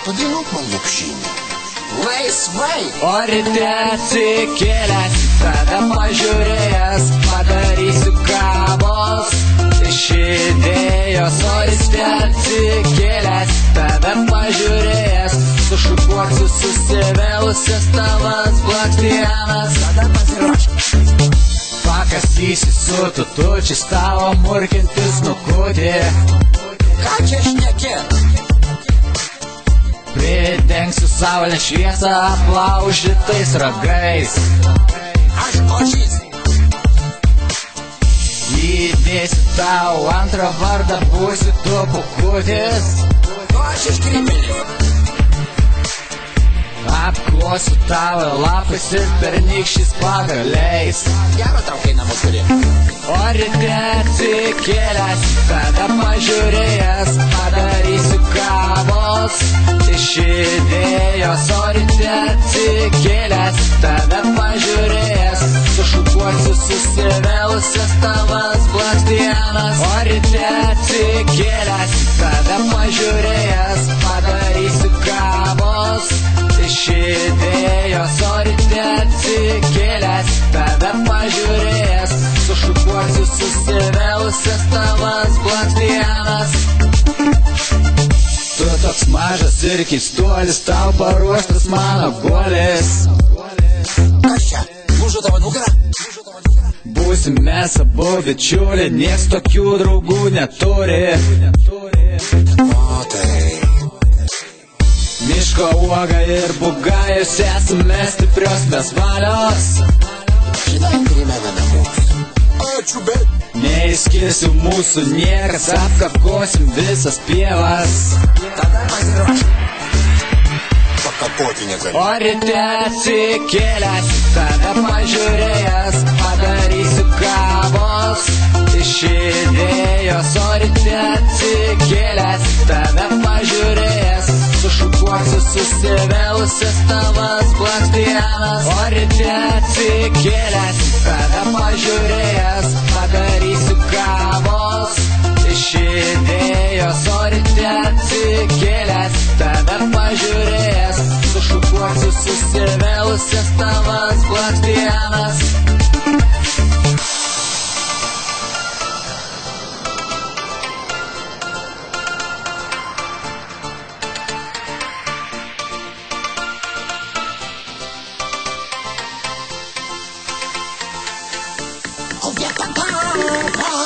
padainuok man lopšinį. Laisvai! O ryte atsikėlęs, tave pažiūrėjęs, padarysiu kavos iš idėjos. O ryte atsikėlęs, tave pažiūrėjęs, sušukuosiu susivėlusias tavas blakstienas. Tada pasiruošk. Pakastysi su tutučiais tavo murkintis nukutį. Ką čia šnekėt? Pridengsiu saulės šviesą aplaužytais ragais. Aš ožys. Įdėsiu tau antrą vardą, būsi tu pukutis. O aš iš Krymelės. Apklosiu tavo lapais ir pernykščiais pagaliais. Gerą traukai namus turi. O ryte atsikėlęs, tada pažiūrėjęs, padarysiu kavos iš idėjos. O ryte atsikėlęs, tada pažiūrėjęs, sušukuosiu susivėlusias tavas blakstienas. O ryte atsikėlęs, tada pažiūrėjęs, padarysiu kavos iš idėjos. O ryte atsikėlęs, tada pažiūrėjęs, sušukuosiu susivėlusias tavas blakstienas. Tu toks mažas ir keistuolis, tau paruoštas mano guolis. Kas čia? Lūžo tavo nugarą? Būsim mes abu bičiuliai, nieks tokių draugų neturi. O tai. Miško uoga ir bugajus, esame stiprios mes valios. Žinai, primena namus. Ačiū, bet. Neįskirsiu mūsų niekas, apkaposim visas pievas. Tada pasiruošk. Pakapoti negali. O ryte atsikėlęs, tada pažiūrėjęs, padarysiu kavos iš idėjos. O ryte atsikėlęs, tada pažiūrėjęs, sušukuosiu susivėlusias tavas blakstienas. O ryte atsikėlęs, tada pažiūrėjęs, padarysiu kavos iš idėjos. O ryte atsikėlęs, tada pažiūrėjęs, sušukuosiu susivėlusias tavas blakstienas. O vieta.